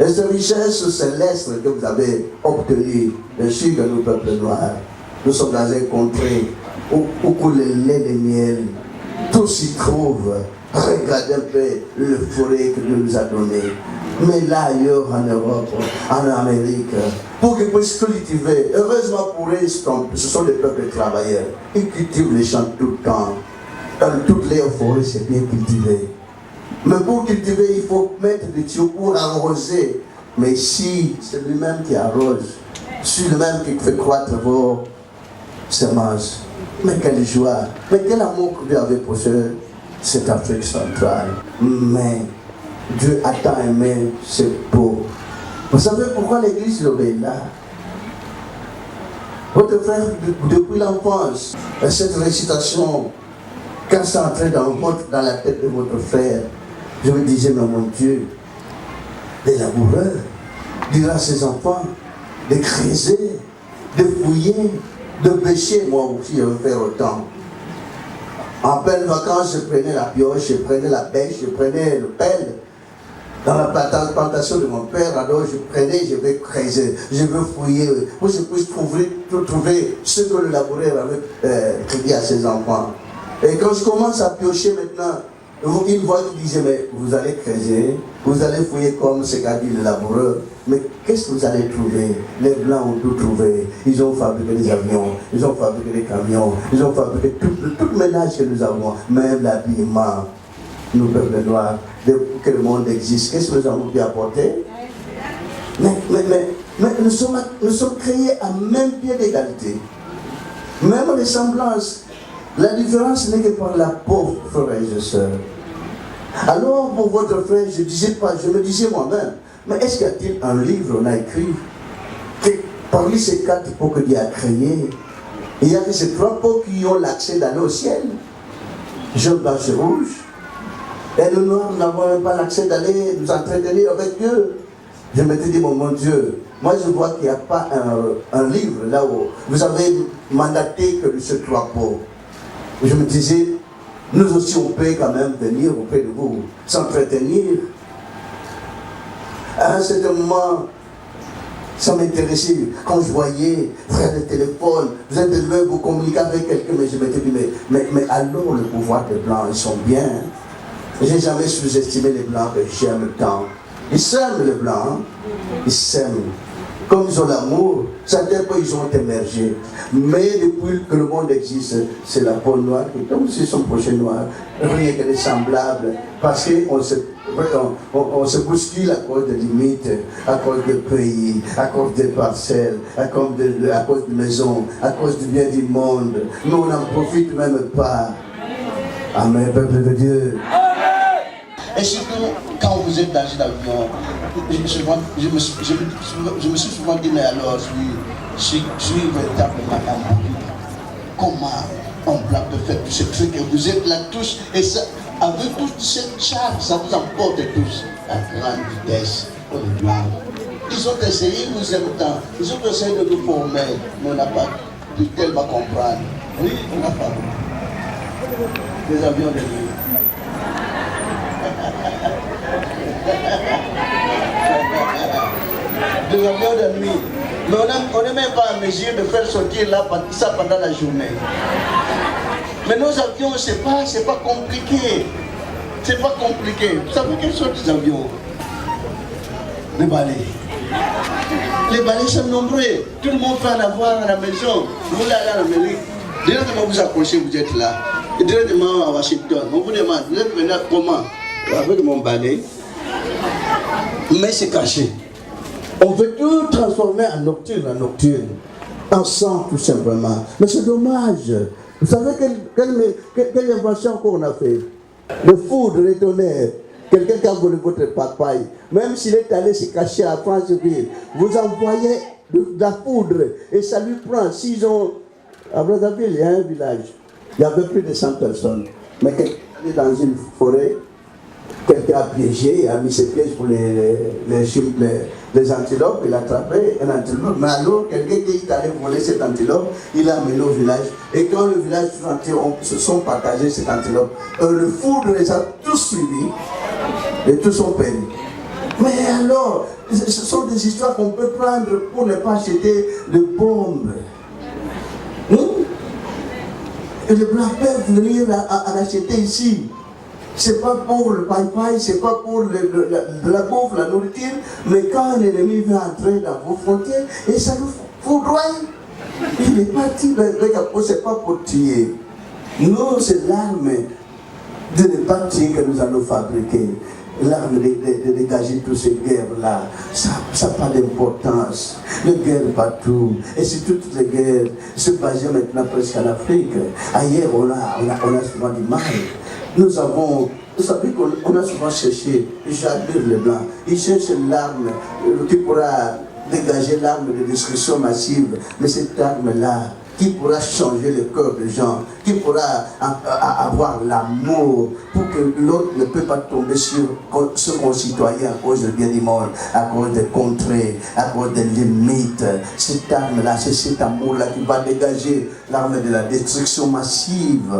Et cette richesse céleste que vous avez obtenue, bien sûr que nous, peuple noir, nous sommes dans un contrée où coule le lait de miel. Tout s'y trouve. Regardez un peu le forêt que Dieu nous a donné. Mais là, ailleurs, en Europe, en Amérique, pour qu'ils puissent cultiver, heureusement pour eux, ce sont des peuples travailleurs. Ils cultivent les champs tout le temps. Dans toutes les forêts, c'est bien cultivé. Mais pour cultiver, il faut mettre des tuyaux pour arroser. Mais si c'est lui-même qui arrose, c'est lui-même qui fait croître vos semences. Mais quelle joie, mais quel amour que Dieu avait pour cette Afrique centrale. Mais Dieu a tant aimé, c'est beau. Vous savez pourquoi l'église est là? Votre frère, depuis l'enfance, cette récitation, quand c'est entré dans la tête de votre frère, je me disais, mais mon Dieu, les laboureurs, diront à ses enfants, de creuser, de fouiller, de pêcher. Moi aussi, je vais faire autant. En pleine vacances, je prenais la pioche, je prenais la bêche, je prenais le pelle. Dans la plantation de mon père, alors je prenais, je vais creuser, je vais fouiller, pour que je puisse trouver ce que le laboureur avait créé à ses enfants. Et quand je commence à piocher maintenant, une voix qui disait, mais vous allez creuser, vous allez fouiller comme ce qu'a dit le laboureur, mais qu'est-ce que vous allez trouver? Les Blancs ont tout trouvé. Ils ont fabriqué des avions, ils ont fabriqué des camions, ils ont fabriqué tout le ménage que nous avons, même l'habillement. Nous, peuples noirs, que le monde existe, qu'est-ce que nous avons pu apporter? Mais nous sommes créés à même pied d'égalité. Même les semblances. La différence n'est que par la peau, frères et sœurs. Alors, pour votre frère, je me disais moi-même, mais est-ce qu'il y a-t-il un livre, on a écrit, que parmi ces 4 peaux que Dieu a créés, il n'y a que ces 3 peaux qui ont l'accès d'aller au ciel? Jaune, blanche et rouge. Et nous noirs, nous n'avons même pas l'accès d'aller nous entretenir avec Dieu. Je m'étais dit, mon Dieu, moi je vois qu'il n'y a pas un livre là où vous avez mandaté que ces 3 peaux. Je me disais, nous aussi on peut quand même venir auprès de vous, s'entretenir. À un certain moment, ça m'intéressait. Quand je voyais, frère de téléphone, vous êtes élevé, vous communiquez avec quelqu'un, mais je m'étais dit, mais alors le pouvoir des Blancs, ils sont bien. Je n'ai jamais sous-estimé les Blancs que j'aime tant. Ils s'aiment les Blancs, ils s'aiment. Comme ils ont l'amour, certains fois ils ont émergé. Mais depuis que le monde existe, c'est la peau noire qui tombe sur son prochain noir. Rien que de semblable. Parce qu'on se bouscule à cause de limites, à cause de pays, à cause des parcelles, à cause de maisons, à cause du bien du monde. Mais on n'en profite même pas. Amen, peuple de Dieu. Et surtout, quand vous êtes dans un avion, je me suis souvent dit, mais alors, je suis véritablement amoureux. Comment on peut faire tous ces trucs et vous êtes là tous, et ça, avec toute cette charge, ça vous emporte tous à grande vitesse pour les Blancs. Ils ont essayé, nous aiment tant, ils ont essayé de nous former, mais on n'a pas pu tellement comprendre. Oui, on n'a pas. Des avions de nuit. Des avions de nuit. Mais on n'est même pas en mesure de faire sortir ça pendant la journée. Mais nos avions, c'est pas compliqué. C'est pas compliqué. Vous savez quelles sortes d'avions? Les balais. Les balais sont nombreux. Tout le monde peut en avoir à la maison. Vous allez à l'Amérique. Directement vous accrochez, vous êtes là. Et directement à Washington. On vous demande, vous êtes venu comment? Avec mon balai. Mais c'est caché. On veut tout transformer en nocturne, en sang tout simplement. Mais c'est dommage. Vous savez quelle invention qu'on a fait? Le foudre, le tonnerre. Quelqu'un qui a volé votre papaye, même s'il est allé se cacher à Franceville, vous envoyez de la foudre et ça lui prend. S'ils ont. À Brazzaville, il y a un village. Il y avait plus de 100 personnes. Mais quelqu'un est dans une forêt. Quelqu'un a piégé, a mis ses pièges pour les antilopes, il a attrapé un antilope. Mais alors, quelqu'un qui est allé voler cette antilope, il l'a amené au village. Et quand le village tout entier se sont partagés cette antilope, le foudre les a tous suivis et tous sont péris. Mais alors, ce sont des histoires qu'on peut prendre pour ne pas acheter de bombes. Et les Blancs peuvent venir à l'acheter ici. C'est pas pour le paille-paille, c'est pas pour la bouffe, la nourriture, mais quand l'ennemi veut entrer dans vos frontières, et ça nous foudroie. Il est parti, le capot, c'est pas pour tuer. Nous, c'est l'arme de ne pas tuer que nous allons fabriquer. L'arme de dégager toutes ces guerres-là, ça n'a pas d'importance. Les guerres partout, et c'est toutes les guerres, se basent maintenant presque en Afrique. Ailleurs, on a souvent du mal. Vous savez qu'on a souvent cherché, j'admire les Blancs, ils cherchent l'arme qui pourra dégager l'arme de destruction massive, mais cette arme-là, qui pourra changer le cœur des gens, qui pourra avoir l'amour pour que l'autre ne peut pas tomber sur ce concitoyen à cause du bien du monde, à cause des contrées, à cause des limites. Cette arme-là, c'est cet amour-là qui va dégager l'arme de la destruction massive.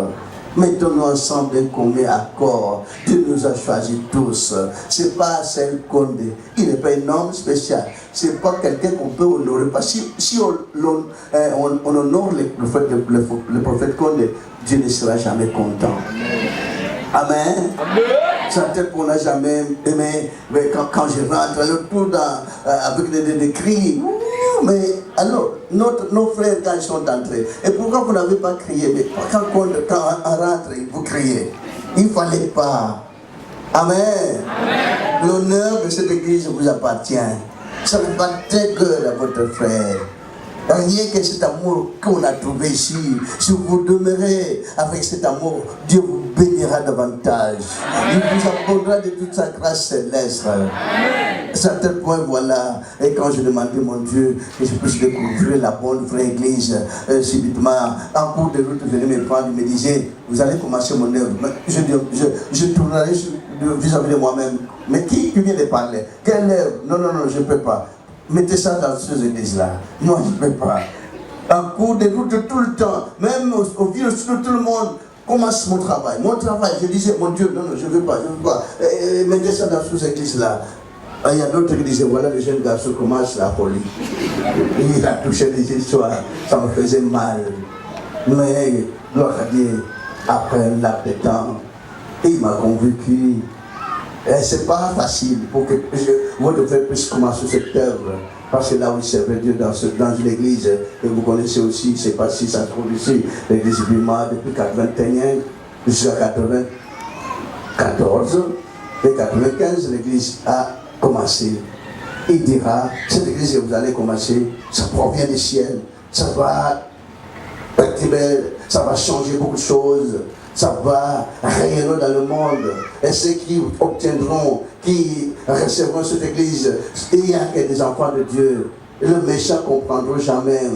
Mettons-nous ensemble d'un commun accord. Dieu nous a choisis tous. C'est pas celle qu'on est. Il n'est pas un homme spécial. C'est pas quelqu'un qu'on peut honorer. Parce que si on honore le prophète Condé, Dieu ne sera jamais content. Amen. Certains qu'on n'a jamais aimé, mais quand je rentre, avec des cris, mais alors, nos frères, quand ils sont entrés, et pourquoi vous n'avez pas crié? Mais quand on rentre, vous criez. Il ne fallait pas. Amen. L'honneur de cette église vous appartient. Ça ne va pas gueule à votre frère. Rien que cet amour qu'on a trouvé ici, si vous demeurez avec cet amour, Dieu vous bénira davantage. Il vous apportera de toute sa grâce céleste. Certains points, voilà. Et quand je demandais, mon Dieu, que je puisse découvrir la bonne vraie église, subitement, en cours de route, je venais me prendre, il me disait, vous allez commencer mon œuvre. Je tournerai vis-à-vis de moi-même. Mais qui vient de parler? Quelle œuvre? Non, je ne peux pas. Mettez ça dans ces églises-là. Moi, je ne peux pas. En cours de route tout le temps, même au virus de tout le monde, commence mon travail. Mon travail, je disais, mon Dieu, non, je ne veux pas. Mettez ça dans ces églises-là. Il y a d'autres qui disaient, voilà, le jeune garçon commence la folie. Il a touché des histoires, ça me faisait mal. Mais, gloire à Dieu, après un laps de temps, il m'a convaincu. C'est pas facile pour que votre frère puisse commencer cette œuvre. Parce que là où il servait Dieu dans l'église, et vous connaissez aussi, c'est pas si ça se trouve ici, l'église du Bima depuis 81 jusqu'à 94. Et 95, l'église a commencé. Il dira, cette église que vous allez commencer, ça provient du ciel. Ça va être belle, ça va changer beaucoup de choses. Ça va rayonner dans le monde. Et ceux qui obtiendront, qui recevront cette église, il y a que des enfants de Dieu. Les méchants ne comprendront jamais.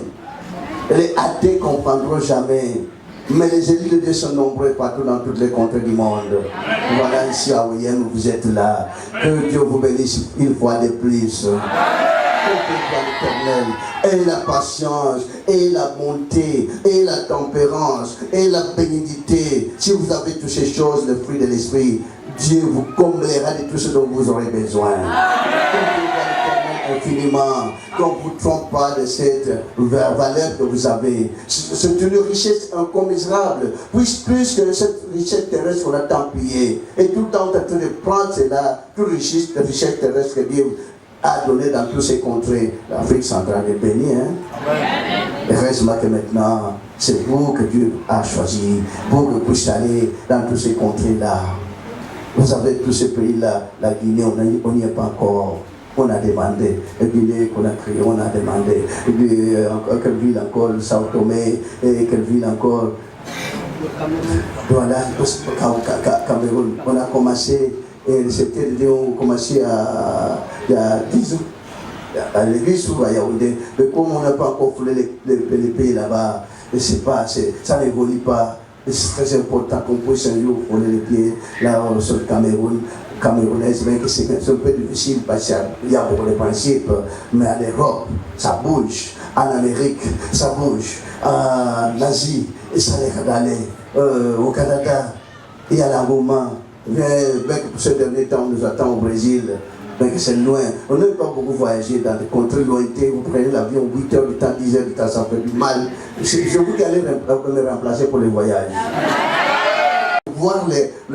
Les athées ne comprendront jamais. Mais les élus de Dieu sont nombreux partout dans toutes les contrées du monde. Voilà ici à Oyem, vous êtes là. Que Dieu vous bénisse une fois de plus. Et la patience, et la bonté, et la tempérance, et la bénignité. Si vous avez toutes ces choses, le fruit de l'esprit, Dieu vous comblera de tout ce dont vous aurez besoin. Infiniment, qu'on ne vous trompe pas de cette valeur que vous avez. C'est une richesse incommensurable, plus que cette richesse terrestre qu'on a tant pillée. Et tout le temps, on est en train de prendre cela, toute richesse terrestre que Dieu a donné dans tous ces contrées. L'Afrique centrale est bénie. Heureusement que maintenant, c'est vous que Dieu a choisi, pour que vous puissiez aller dans tous ces contrées-là. Vous savez, tous ces pays-là, la Guinée, on n'y est pas encore. On a demandé. La Guinée qu'on a créé, on a demandé. Et puis, quelle ville encore, Sao Tomé, et quelle ville encore, voilà, Cameroun. On a commencé. Et c'était on a commencé il y a 10 ans à l'église ou à Yaoundé. Mais comme on n'a pas encore foulé les pays là-bas, ça n'évolue pas. C'est très important qu'on puisse un jour fouler les pieds là sur le Cameroun. Camerounaise, mais c'est un peu difficile parce qu'il y a beaucoup de principes. Mais en Europe, ça bouge. En Amérique, ça bouge. En Asie, ça les d'aller. Au Canada, il y a l'engouement. Mais pour ce dernier temps, on nous attend au Brésil. Mais c'est loin. On n'aime pas beaucoup voyager dans des contrées lointaines. Vous prenez l'avion 8 heures du temps, 10 heures du temps, ça fait du mal. Je vous allez me remplacer pour les voyages. Voir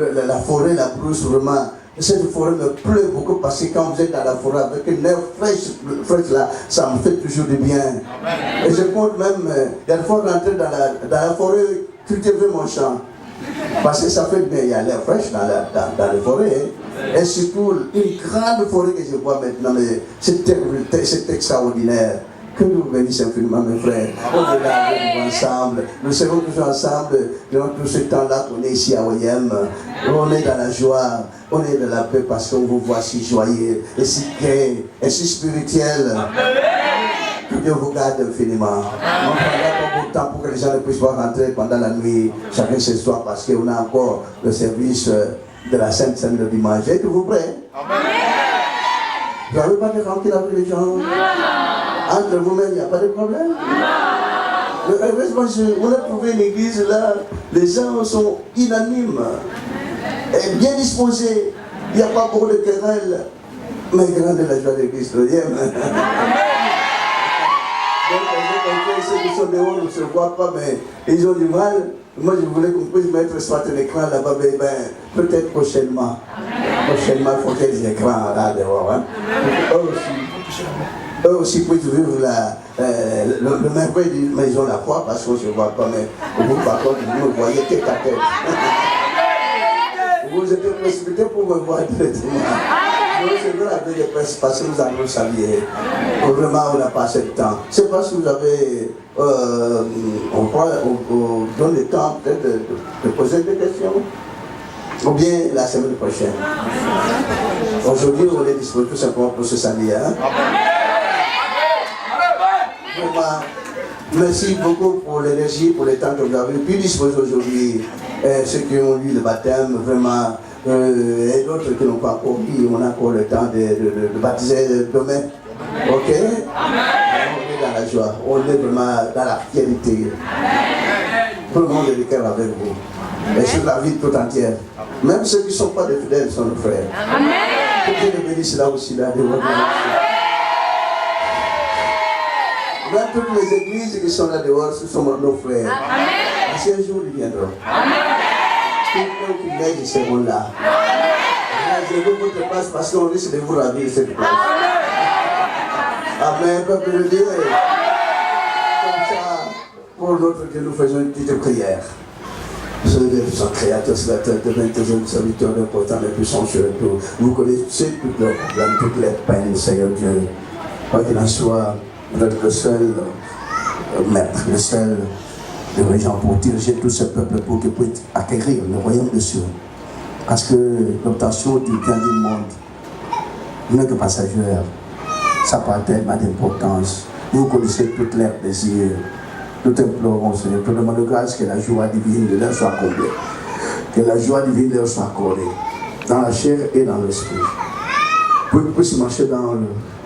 la forêt, la brousse, vraiment. Cette forêt me plaît beaucoup parce que quand vous êtes dans la forêt avec une air fraîche là, ça me fait toujours du bien. Amen. Et je compte même, il y a une fois rentrer dans la forêt, cultiver mon champ. Parce que ça fait bien, il y a l'air fraîche dans la forêt. Hein. Et surtout, une grande forêt que je vois maintenant, c'est extraordinaire. Que nous bénissons infiniment, mes frères. On est là avec nous ensemble. Nous serons toujours ensemble dans tout ce temps-là qu'on est ici à Oyem. On est dans la joie, on est dans la paix parce qu'on vous voit si joyeux, et si gai, et si spirituel. Que Dieu vous garde infiniment. On prendra pas beaucoup de temps pour que les gens ne puissent pas rentrer pendant la nuit, chacun ce soir, parce qu'on a encore le service de la Sainte Seine le dimanche. Êtes-vous prêts? Vous n'avez pas de rentrer avec les gens? Entre vous-même, il n'y a pas de problème? Heureusement, on a trouvé une église là, les gens sont unanimes, et bien disposés. Il n'y a pas beaucoup de querelles. Mais grande est la joie de l'église, le deuxième. Donc, ceux qui sont dehors ne se voient pas, mais ils ont du mal. Moi, je voulais qu'on puisse mettre soit un écran là-bas, mais peut-être prochainement. Prochainement, il faut qu'il y ait des écrans là dehors. Hein. Eux aussi peuvent vivre le merveille d'une maison la foi, parce qu'on ne se voit pas, mais vous, par contre, vous me voyez tête à tête. Vous êtes précipité pour me voir directement. C'est vrai avec les presses parce que nous allons saluer. Vraiment, on n'a pas assez de temps. C'est parce que vous avez. On donne le temps peut-être de poser des questions. Ou bien la semaine prochaine. Aujourd'hui, on est disponible tout simplement pour se saluer. Hein? Vraiment, merci beaucoup pour l'énergie, pour le temps que vous avez pu disposer aujourd'hui. Ceux qui ont eu le baptême, vraiment. Et d'autres qui n'ont pas encore vu, on a encore le temps de baptiser demain. Ok? Amen. On est dans la joie, on est vraiment dans la fierté. Tout le monde est de cœur avec vous. Et sur la vie tout entière. Même ceux qui ne sont pas des fidèles sont nos frères. Amen. Que Dieu les bénisse là aussi, là, de votre même toutes les églises qui sont là dehors, ce sont nos frères. Amen. Parce qu'un jour, ils viendront. Amen. Quelqu'un qui m'aide, ces mots-là. Je veux votre place parce qu'on risque de vous ravir cette place. Amen, peuple de Dieu. Comme ça, pour notre Dieu, nous faisons une petite prière. Seigneur, son créateur, c'est la tête de 22e serviteur important et puissant sur le tout. Vous connaissez toutes leurs problèmes, toutes les peines, Seigneur Dieu. Quoi qu'il en soit, vous êtes le seul maître, le seul dirigeant pour diriger tout ce peuple pour qu'il puisse acquérir le royaume de Dieu. Parce que l'obtention du bien du monde n'est que passagère. Ça n'a pas tellement d'importance. Vous connaissez toutes leurs désirs. Nous t'implorons, Seigneur, te demandons grâce que la joie divine de leur soit comblée. Que la joie divine de leur soit accordée. Dans la chair et dans l'esprit. Pour qu'ils puissent marcher dans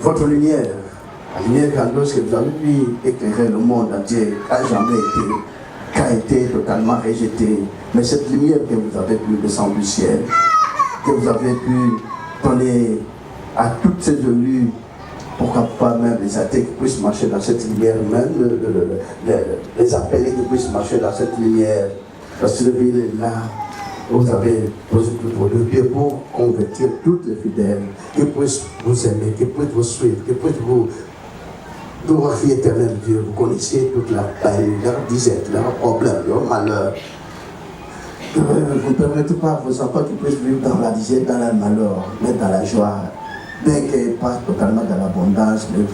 votre lumière. La lumière grandiose que vous avez pu éclairer le monde entier n'a jamais été, qu'a été totalement rejetée. Mais cette lumière que vous avez pu descendre du ciel, que vous avez pu donner à toutes ces élus, pourquoi pas même les athées qui puissent marcher dans cette lumière, même les appelés qui puissent marcher dans cette lumière. Parce que le ville est là, vous avez posé tout vos deux pieds pour convertir toutes les fidèles, qui puissent vous aimer, qui puissent vous suivre, qui puissent vous glorifier éternel Dieu. Vous connaissez toute la peine, leur disette, leurs problèmes, leurs malheurs. Vous ne permettez pas à vos enfants qui puissent vivre dans la disette, dans le malheur, mais dans la joie. Bien qu'ils passent totalement dans l'abondance, mais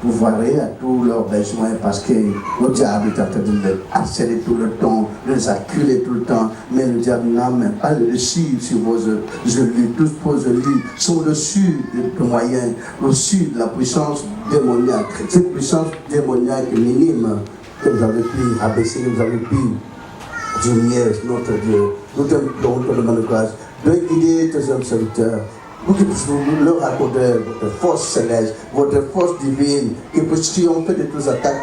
vous voyez à tous leurs besoins parce que le diable est en train de les harceler tout le temps, de les acculer tout le temps, mais le diable n'a même pas le dessus sur vos élus. Tous vos élus sont au-dessus des moyens, au-dessus de la puissance démoniaque. Cette puissance démoniaque minime que vous avez pu abaisser, que vous avez pu diminuer, notre Dieu. Nous te demandons grâce. De guider tes hommes serviteurs. Vous qui puissiez leur accorder votre force céleste, votre force divine, qui puisse triompher de toutes les attaques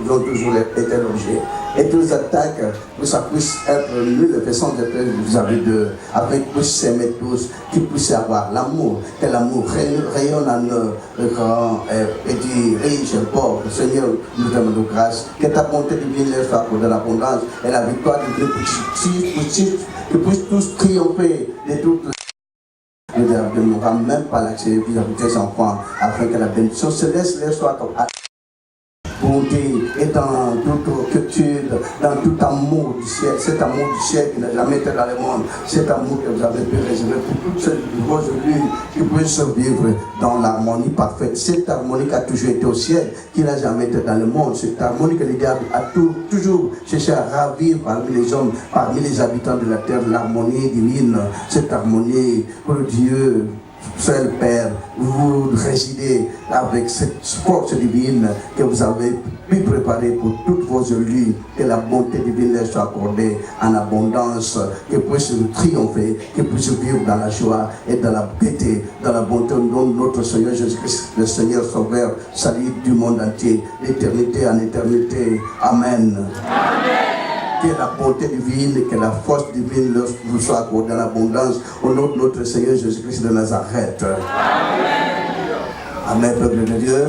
dont toujours été l'objet. Et toutes les attaques, que ça puisse être l'une des façons de faire vis-à-vis d'eux, afin qu'ils puissent s'aimer tous, qu'ils puissent avoir l'amour, que l'amour rayonne en eux, grand et dit riche et pauvre. Seigneur, nous te demandons grâce, que ta bonté divine leur soit pour de l'abondance et la victoire divine qu'ils puissent tous triompher de toutes les ne nous rend même pas l'accès vis-à-vis des enfants, afin que la bénédiction céleste leur soit bonté et dans toute quiétude, dans tout amour du ciel, cet amour du ciel qui n'a jamais été dans le monde, cet amour que vous avez pu réserver pour toutes ces vos élus qui puissent vivre dans l'harmonie parfaite, cette harmonie qui a toujours été au ciel, qui n'a jamais été dans le monde, cette harmonie que le diable a toujours cherché à ravir parmi les hommes, parmi les habitants de la terre, l'harmonie divine, cette harmonie pour Dieu seul Père, vous résidez avec cette force divine que vous avez pu préparer pour toutes vos élus, que la bonté divine leur soit accordée en abondance, qu'ils puissent triompher, qu'ils puissent vivre dans la joie et dans la gaieté, dans la bonté au nom de notre Seigneur Jésus-Christ, le Seigneur Sauveur, salut du monde entier, d'éternité en éternité. Amen. Que la bonté divine, que la force divine vous soit accordée en abondance au nom de notre Seigneur Jésus-Christ de Nazareth. Amen, peuple de Dieu.